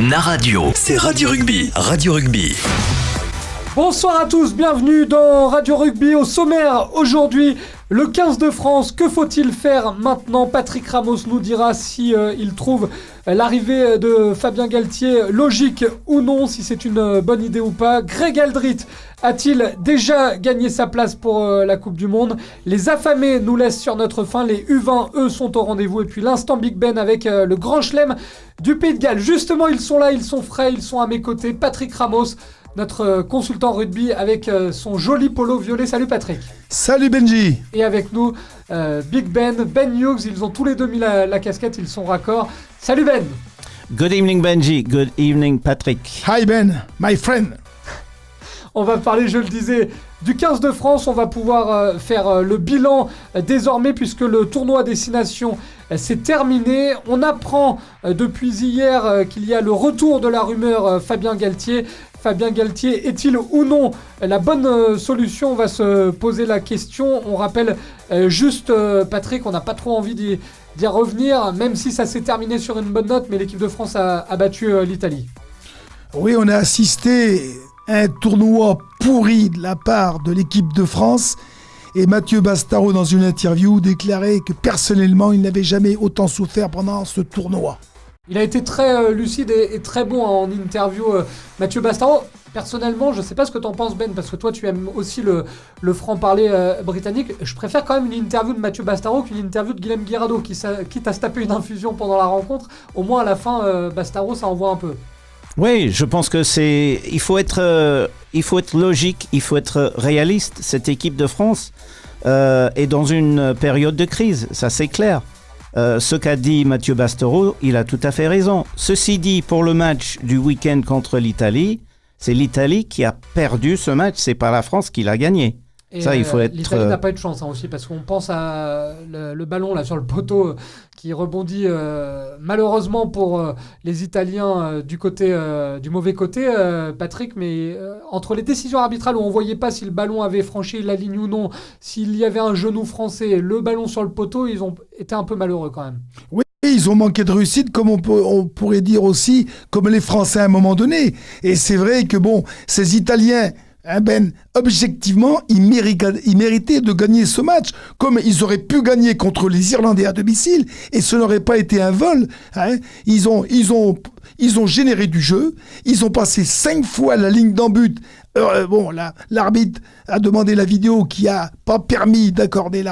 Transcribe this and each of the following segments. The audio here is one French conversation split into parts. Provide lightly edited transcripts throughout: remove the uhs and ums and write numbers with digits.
Na Radio, c'est Radio Rugby. Radio Rugby. Bonsoir à tous, bienvenue dans Radio Rugby. Au sommaire aujourd'hui, le 15 de France, que faut-il faire maintenant? Patrick Ramos nous dira si il trouve l'arrivée de Fabien Galthié logique ou non, si c'est une bonne idée ou pas. Greg Aldrit a-t-il déjà gagné sa place pour la Coupe du Monde? Les affamés nous laissent sur notre faim, les U20 eux sont au rendez-vous, et puis l'instant Big Ben avec le grand chelem du Pays de Galles. Justement, ils sont là, ils sont frais, ils sont à mes côtés. Patrick Ramos, notre consultant rugby avec son joli polo violet. Salut Patrick. Salut Benji. Et avec nous, Big Ben Hughes, ils ont tous les deux mis la casquette, ils sont raccords. Salut Ben. Good evening Benji, good evening Patrick. Hi Ben, my friend. On va parler, je le disais, du 15 de France. On va pouvoir faire le bilan désormais puisque le tournoi Destination s'est terminé. On apprend depuis hier qu'il y a le retour de la rumeur Fabien Galthié. Fabien Galthié est-il ou non la bonne solution? On va se poser la question. On rappelle juste, Patrick, on n'a pas trop envie d'y revenir, même si ça s'est terminé sur une bonne note, mais l'équipe de France a battu l'Italie. Oui, on a assisté à un tournoi pourri de la part de l'équipe de France. Et Mathieu Bastaro, dans une interview, déclarait que personnellement, il n'avait jamais autant souffert pendant ce tournoi. Il a été très lucide et très bon en interview, Mathieu Bastaro. Personnellement, je ne sais pas ce que tu en penses, Ben, parce que toi, tu aimes aussi le franc-parler britannique. Je préfère quand même une interview de Mathieu Bastaro qu'une interview de Guilhem Guirado, quitte à se taper une infusion pendant la rencontre. Au moins, à la fin, Bastaro, ça envoie un peu. Oui, je pense que il faut être logique, il faut être réaliste. Cette équipe de France est dans une période de crise, ça c'est clair. Ce qu'a dit Mathieu Bastaro, il a tout à fait raison. Ceci dit, pour le match du week-end contre l'Italie, c'est l'Italie qui a perdu ce match, c'est pas la France qui l'a gagné. Et ça, il faut être... l'Italie n'a pas eu de chance aussi, parce qu'on pense à le ballon là sur le poteau qui rebondit malheureusement pour les Italiens du mauvais côté, Patrick, mais entre les décisions arbitrales où on ne voyait pas si le ballon avait franchi la ligne ou non, s'il y avait un genou français, le ballon sur le poteau, ils ont été un peu malheureux quand même. Oui, ils ont manqué de réussite, comme on pourrait dire aussi, comme les Français à un moment donné. Et c'est vrai que bon, ces Italiens... Ben, objectivement, ils méritaient de gagner ce match, comme ils auraient pu gagner contre les Irlandais à domicile, et ce n'aurait pas été un vol. Hein. Ils ont généré du jeu, ils ont passé 5 fois la ligne d'en but. L'arbitre a demandé la vidéo qui a pas permis d'accorder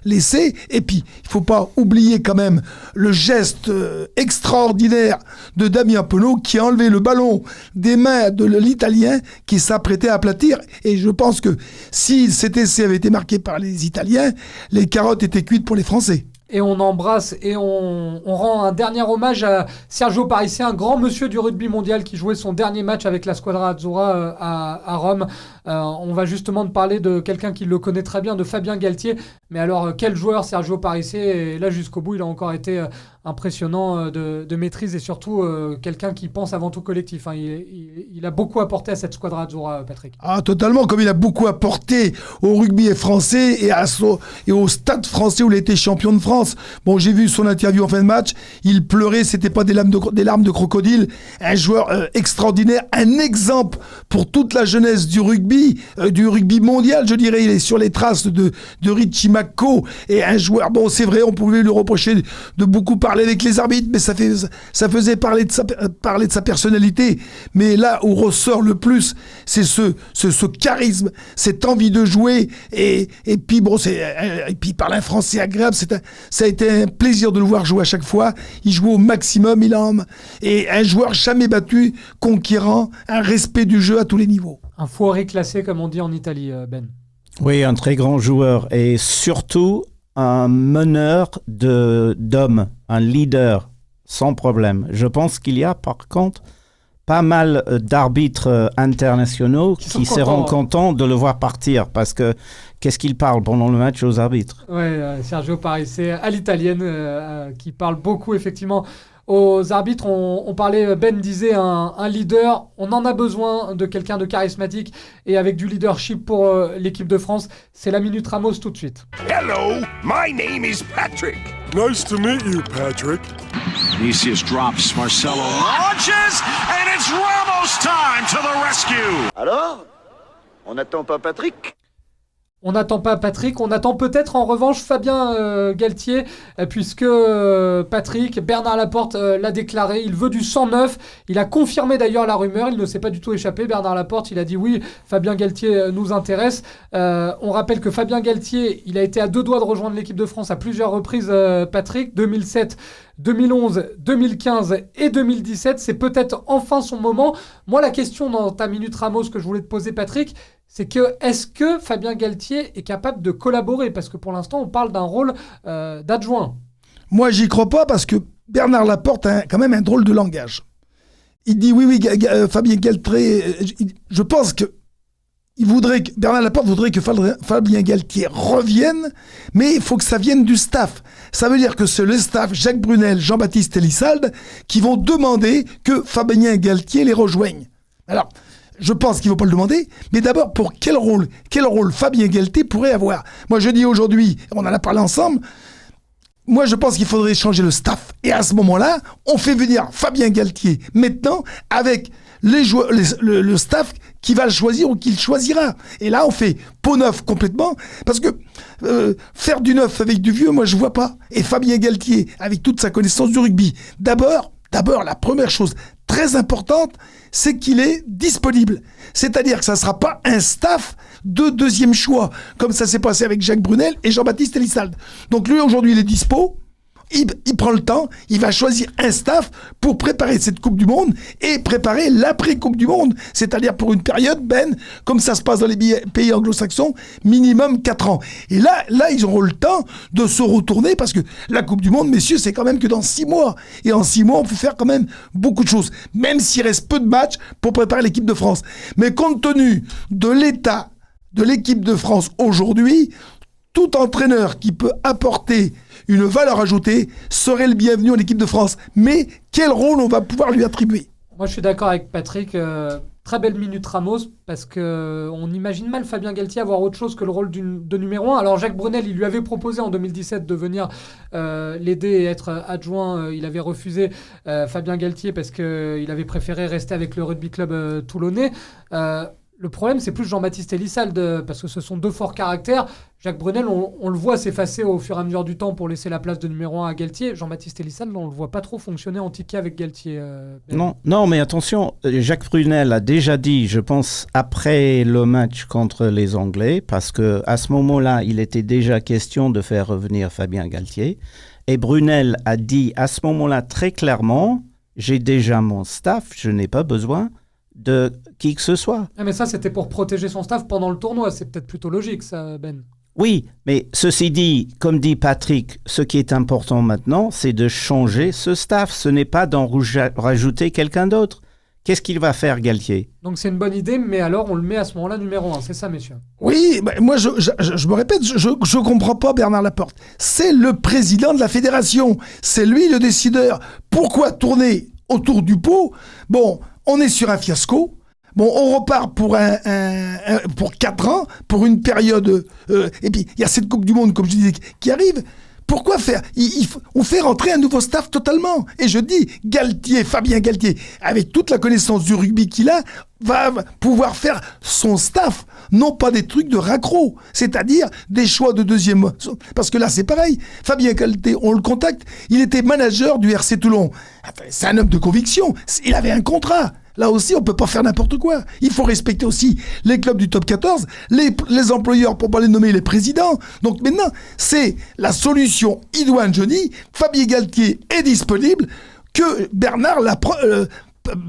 l'essai. Et puis, il faut pas oublier quand même le geste extraordinaire de Damien Penaud qui a enlevé le ballon des mains de l'Italien qui s'apprêtait à aplatir. Et je pense que si cet essai avait été marqué par les Italiens, les carottes étaient cuites pour les Français. Et on embrasse et on rend un dernier hommage à Sergio Parisse, un grand monsieur du rugby mondial qui jouait son dernier match avec la Squadra Azzurra à Rome. On va justement te parler de quelqu'un qui le connaît très bien, de Fabien Galthié. Mais alors, quel joueur Sergio Parisse, et là jusqu'au bout, il a encore été impressionnant de maîtrise et surtout quelqu'un qui pense avant tout collectif. Hein. Il a beaucoup apporté à cette Squadra Azzurra, Patrick. Ah, totalement, comme il a beaucoup apporté au rugby français et au stade français où il était champion de France. Bon, j'ai vu son interview en fin de match, il pleurait, c'était pas des larmes de crocodile. Un joueur extraordinaire, un exemple pour toute la jeunesse du rugby mondial, je dirais. Il est sur les traces de Richie McCaw, et un joueur, bon, c'est vrai, on pouvait lui reprocher de beaucoup parler avec les arbitres, mais ça faisait parler de sa personnalité. Mais là où ressort le plus, c'est ce charisme, cette envie de jouer, et puis bon, et puis parler un français agréable, ça a été un plaisir de le voir jouer à chaque fois. Il joue au maximum, et un joueur jamais battu, conquérant, un respect du jeu à tous les niveaux. Un foiré classé, comme on dit en Italie, Ben. Oui, un très grand joueur et surtout un meneur d'hommes, un leader, sans problème. Je pense qu'il y a par contre pas mal d'arbitres internationaux qui seront contents de le voir partir, parce que qu'est-ce qu'il parle pendant le match aux arbitres? Oui, Sergio Parisse à l'italienne qui parle beaucoup effectivement aux arbitres. On parlait, Ben disait, un leader. On en a besoin de quelqu'un de charismatique et avec du leadership pour l'équipe de France. C'est la Minute Ramos tout de suite. Hello, my name is Patrick. Nice to meet you, Patrick. Vinicius drops, Marcelo launches, and it's Ramos time to the rescue. Alors, on n'attend pas Patrick ? On n'attend pas Patrick, on attend peut-être en revanche Fabien Galtier, puisque Patrick, Bernard Laporte l'a déclaré, il veut du 109, il a confirmé d'ailleurs la rumeur, il ne s'est pas du tout échappé, Bernard Laporte, il a dit oui, Fabien Galtier nous intéresse. On rappelle que Fabien Galtier, il a été à 2 doigts de rejoindre l'équipe de France à plusieurs reprises, Patrick, 2007, 2011, 2015 et 2017, c'est peut-être enfin son moment. Moi, la question dans ta Minute Ramos que je voulais te poser, Patrick, c'est que est-ce que Fabien Galtier est capable de collaborer ? Parce que pour l'instant, on parle d'un rôle d'adjoint. Moi, j'y crois pas parce que Bernard Laporte a quand même un drôle de langage. Il dit oui, Fabien Galtier, je pense que Bernard Laporte voudrait que Fabien Galtier revienne, mais il faut que ça vienne du staff. Ça veut dire que c'est le staff, Jacques Brunel, Jean-Baptiste Elissalde, qui vont demander que Fabien Galtier les rejoigne. Alors, je pense qu'il ne faut pas le demander, mais d'abord, pour quel rôle Fabien Galtier pourrait avoir ? Moi, je dis aujourd'hui, on en a parlé ensemble, moi, je pense qu'il faudrait changer le staff. Et à ce moment-là, on fait venir Fabien Galtier maintenant avec le staff qui va le choisir ou qui le choisira. Et là, on fait peau neuf complètement, parce que faire du neuf avec du vieux, moi, je vois pas. Et Fabien Galtier, avec toute sa connaissance du rugby, d'abord, la première chose très importante, c'est qu'il est disponible. C'est-à-dire que ça ne sera pas un staff de deuxième choix, comme ça s'est passé avec Jacques Brunel et Jean-Baptiste Elissalde. Donc lui, aujourd'hui, il est dispo. Il prend le temps, il va choisir un staff pour préparer cette Coupe du Monde et préparer l'après-Coupe du Monde, c'est-à-dire pour une période, comme ça se passe dans les pays anglo-saxons, minimum 4 ans. Et là, ils auront le temps de se retourner parce que la Coupe du Monde, messieurs, c'est quand même que dans 6 mois. Et en 6 mois, on peut faire quand même beaucoup de choses, même s'il reste peu de matchs pour préparer l'équipe de France. Mais compte tenu de l'état de l'équipe de France aujourd'hui, tout entraîneur qui peut apporter une valeur ajoutée serait le bienvenu à l'équipe de France. Mais quel rôle on va pouvoir lui attribuer ? Moi, je suis d'accord avec Patrick. Très belle Minute Ramos, parce qu'on imagine mal Fabien Galtier avoir autre chose que le rôle de numéro 1. Alors Jacques Brunel, il lui avait proposé en 2017 de venir l'aider et être adjoint. Il avait refusé Fabien Galtier parce qu'il avait préféré rester avec le rugby club toulonnais. Le problème, c'est plus Jean-Baptiste Elissalde, parce que ce sont 2 forts caractères. Jacques Brunel, on le voit s'effacer au fur et à mesure du temps pour laisser la place de numéro 1 à Galtier. Jean-Baptiste Elissalde, on ne le voit pas trop fonctionner en ticket avec Galtier. Non, mais attention, Jacques Brunel a déjà dit, je pense, après le match contre les Anglais, parce qu'à ce moment-là, il était déjà question de faire revenir Fabien Galtier. Et Brunel a dit à ce moment-là très clairement, j'ai déjà mon staff, je n'ai pas besoin de qui que ce soit. Ah, mais ça, c'était pour protéger son staff pendant le tournoi. C'est peut-être plutôt logique, ça, Ben. Oui, mais ceci dit, comme dit Patrick, ce qui est important maintenant, c'est de changer ce staff. Ce n'est pas d'en rajouter quelqu'un d'autre. Qu'est-ce qu'il va faire, Galtier ? Donc c'est une bonne idée, mais alors on le met à ce moment-là numéro 1. C'est ça, messieurs. Oui, moi je me répète, je comprends pas Bernard Laporte. C'est le président de la fédération. C'est lui le décideur. Pourquoi tourner autour du pot ? Bon, on est sur un fiasco. Bon, on repart pour pour 4 ans, pour une période... et puis, il y a cette Coupe du Monde, comme je disais, qui arrive. Pourquoi faire ? On fait rentrer un nouveau staff totalement. Et je dis, Fabien Galtier, avec toute la connaissance du rugby qu'il a, va pouvoir faire son staff, non pas des trucs de raccro, c'est-à-dire des choix de deuxième... Parce que là, c'est pareil. Fabien Galtier, on le contacte, il était manager du RC Toulon. C'est un homme de conviction. Il avait un contrat. Là aussi, on ne peut pas faire n'importe quoi. Il faut respecter aussi les clubs du top 14, les employeurs, pour ne pas les nommer, les présidents. Donc maintenant, c'est la solution idoine, je dis. Fabien Galtier est disponible, que Bernard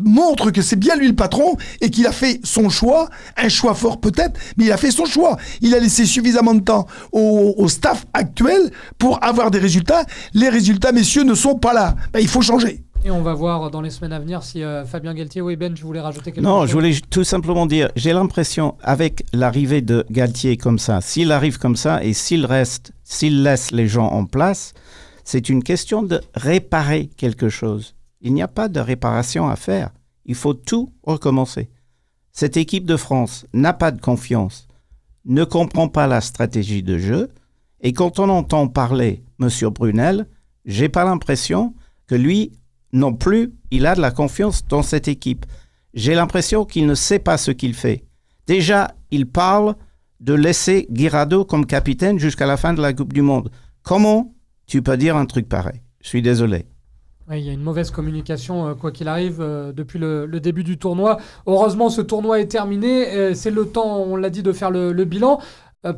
montre que c'est bien lui le patron et qu'il a fait son choix, un choix fort peut-être, mais il a fait son choix. Il a laissé suffisamment de temps au staff actuel pour avoir des résultats. Les résultats, messieurs, ne sont pas là. Il faut changer. Et on va voir dans les semaines à venir si Fabien Galtier ou Ben, je voulais rajouter quelque chose. Non, je voulais tout simplement dire, j'ai l'impression, avec l'arrivée de Galtier comme ça, s'il arrive comme ça et s'il laisse les gens en place, C'est une question de réparer quelque chose. Il n'y a pas de réparation à faire. Il faut tout recommencer. Cette équipe de France n'a pas de confiance, ne comprend pas la stratégie de jeu. Et quand on entend parler M. Brunel, j'ai pas l'impression que lui non plus, il a de la confiance dans cette équipe. J'ai l'impression qu'il ne sait pas ce qu'il fait. Déjà, il parle de laisser Guirado comme capitaine jusqu'à la fin de la Coupe du Monde. Comment tu peux dire un truc pareil? Je suis désolé. Oui, il y a une mauvaise communication, quoi qu'il arrive, depuis le début du tournoi. Heureusement, ce tournoi est terminé. C'est le temps, on l'a dit, de faire le bilan.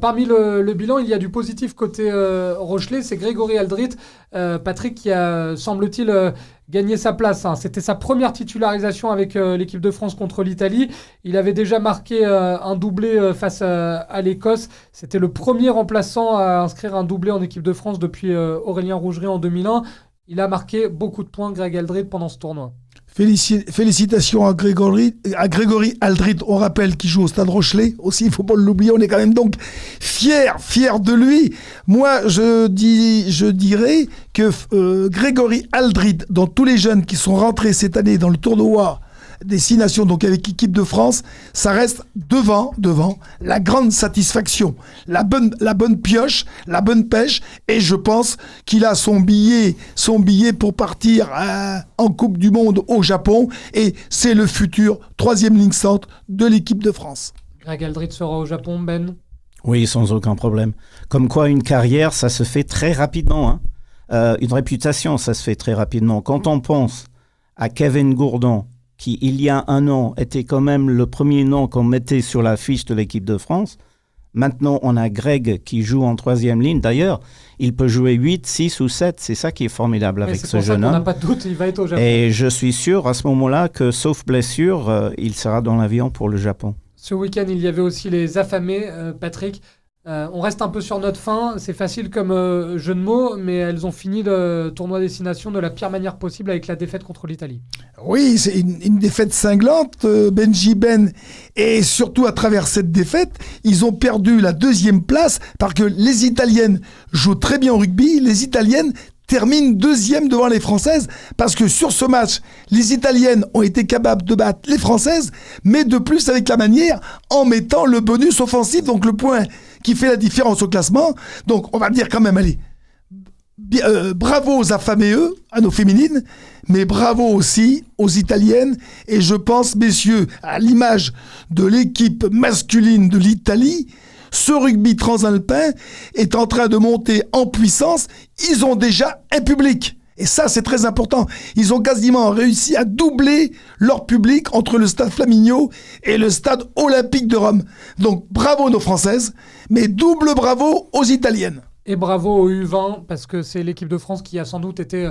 Parmi le bilan, il y a du positif côté Rochelet. C'est Grégory Aldrit, Patrick, qui a, semble-t-il, gagné sa place. C'était sa première titularisation avec l'équipe de France contre l'Italie. Il avait déjà marqué un doublé face à l'Écosse. C'était le premier remplaçant à inscrire un doublé en équipe de France depuis Aurélien Rougerie en 2001. Il a marqué beaucoup de points, Greg Aldrit, pendant ce tournoi. Félicitations à Grégory Aldrit. On rappelle qu'il joue au Stade Rochelet. Aussi, il ne faut pas l'oublier. On est quand même donc fiers de lui. Moi, je dirais que Grégory Aldrit, dans tous les jeunes qui sont rentrés cette année dans le tournoi des 6 nations, donc avec l'équipe de France, ça reste devant la grande satisfaction, la bonne pioche, la bonne pêche, et je pense qu'il a son billet pour partir en Coupe du Monde au Japon, et c'est le futur 3e ligne centre de l'équipe de France. Greg Aldrit sera au Japon, Ben? Oui, sans aucun problème. Comme quoi, une carrière, ça se fait très rapidement. Une réputation, ça se fait très rapidement. Quand on pense à Kevin Gourdon, qui, il y a un an, était quand même le premier nom qu'on mettait sur la fiche de l'équipe de France. Maintenant, on a Greg qui joue en 3e ligne. D'ailleurs, il peut jouer 8, 6 ou 7. C'est ça qui est formidable avec ce jeune homme. On n'a pas de doute, il va être au Japon. Et je suis sûr, à ce moment-là, que sauf blessure, il sera dans l'avion pour le Japon. Ce week-end, il y avait aussi les affamés, Patrick. On reste un peu sur notre fin. C'est facile comme jeu de mots, mais elles ont fini le tournoi Destination de la pire manière possible avec la défaite contre l'Italie. Oui, c'est une défaite cinglante, Benji Ben. Et surtout, à travers cette défaite, ils ont perdu la 2e place parce que les Italiennes jouent très bien au rugby. Les Italiennes terminent 2e devant les Françaises parce que sur ce match, les Italiennes ont été capables de battre les Françaises, mais de plus avec la manière, en mettant le bonus offensif, donc le point qui fait la différence au classement. Donc on va dire quand même, allez, bravo aux affamés, à nos féminines, mais bravo aussi aux Italiennes. Et je pense, messieurs, à l'image de l'équipe masculine de l'Italie, ce rugby transalpin est en train de monter en puissance. Ils ont déjà un public. Et ça, c'est très important. Ils ont quasiment réussi à doubler leur public entre le stade Flaminio et le stade olympique de Rome. Donc, bravo nos Françaises, mais double bravo aux Italiennes. Et bravo aux U20, parce que c'est l'équipe de France qui a sans doute été,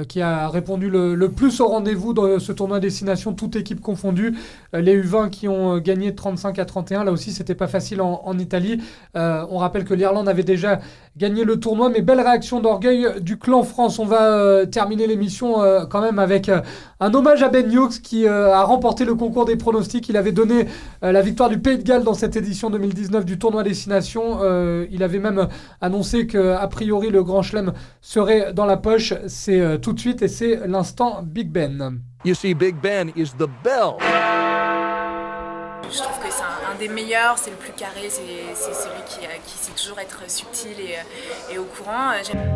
qui a répondu le plus au rendez-vous dans ce tournoi Destination, toute équipe confondue. Les U20 qui ont gagné 35-31, là aussi c'était pas facile en Italie. On rappelle que l'Irlande avait déjà gagné le tournoi, mais belle réaction d'orgueil du clan France. On va terminer l'émission quand même avec un hommage à Ben Hughes qui a remporté le concours des pronostics. Il avait donné la victoire du Pays de Galles dans cette édition 2019 du tournoi Destination. Il avait même annoncé qu'a priori le Grand Chelem serait dans la poche. C'est tout de suite et c'est l'instant Big Ben. You see, Big Ben is the bell. Je trouve que c'est un des meilleurs, c'est le plus carré, c'est celui qui sait toujours être subtil et au courant.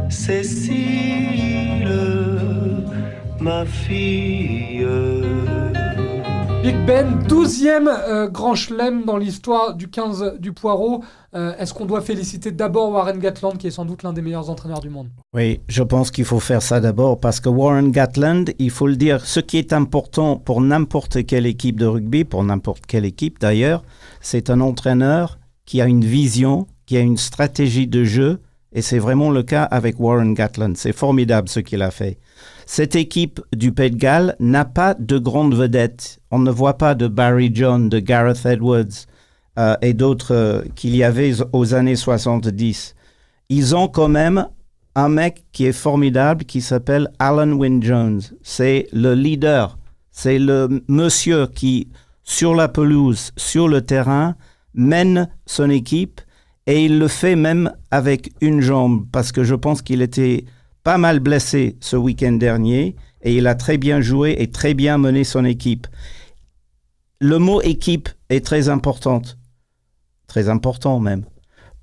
Cécile, ma fille. Big Ben, 12e Grand Chelem dans l'histoire du 15 du Poireau. Est-ce qu'on doit féliciter d'abord Warren Gatland, qui est sans doute l'un des meilleurs entraîneurs du monde? Oui, je pense qu'il faut faire ça d'abord parce que Warren Gatland, il faut le dire, ce qui est important pour n'importe quelle équipe de rugby, pour n'importe quelle équipe d'ailleurs, c'est un entraîneur qui a une vision, qui a une stratégie de jeu, et c'est vraiment le cas avec Warren Gatland. C'est formidable ce qu'il a fait. Cette équipe du Pays de Galles n'a pas de grandes vedettes. On ne voit pas de Barry John, de Gareth Edwards et d'autres qu'il y avait aux années 70. Ils ont quand même un mec qui est formidable qui s'appelle Alan Wynne-Jones. C'est le leader. C'est le monsieur qui, sur la pelouse, sur le terrain, mène son équipe et il le fait même avec une jambe parce que je pense qu'il était pas mal blessé ce week-end dernier et il a très bien joué et très bien mené son équipe. Le mot équipe est très important même,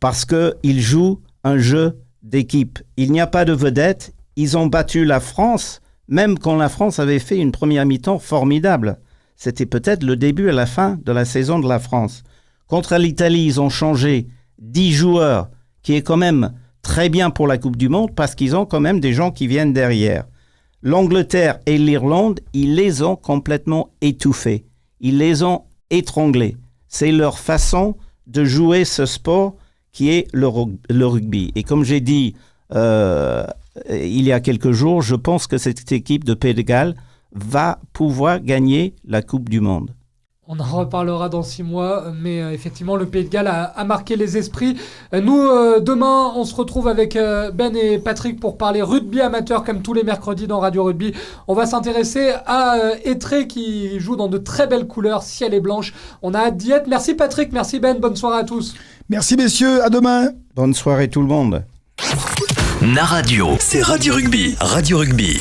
parce qu'il joue un jeu d'équipe. Il n'y a pas de vedette. Ils ont battu la France, même quand la France avait fait une première mi-temps formidable. C'était peut-être le début et la fin de la saison de la France. Contre l'Italie, ils ont changé 10 joueurs, qui est quand même très bien pour la Coupe du Monde, parce qu'ils ont quand même des gens qui viennent derrière. L'Angleterre et l'Irlande, ils les ont complètement étouffés. Ils les ont étranglés. C'est leur façon de jouer ce sport qui est le rugby. Et comme j'ai dit il y a quelques jours, je pense que cette équipe de Pays de Galles va pouvoir gagner la Coupe du Monde. On en reparlera dans 6 mois, mais effectivement, le Pays de Galles a marqué les esprits. Nous, demain, on se retrouve avec Ben et Patrick pour parler rugby amateur, comme tous les mercredis dans Radio Rugby. On va s'intéresser à Étré qui joue dans de très belles couleurs, ciel et blanche. On a hâte d'y être. Merci Patrick, merci Ben, bonne soirée à tous. Merci messieurs, à demain. Bonne soirée tout le monde. Na Radio, c'est Radio Rugby. Radio Rugby.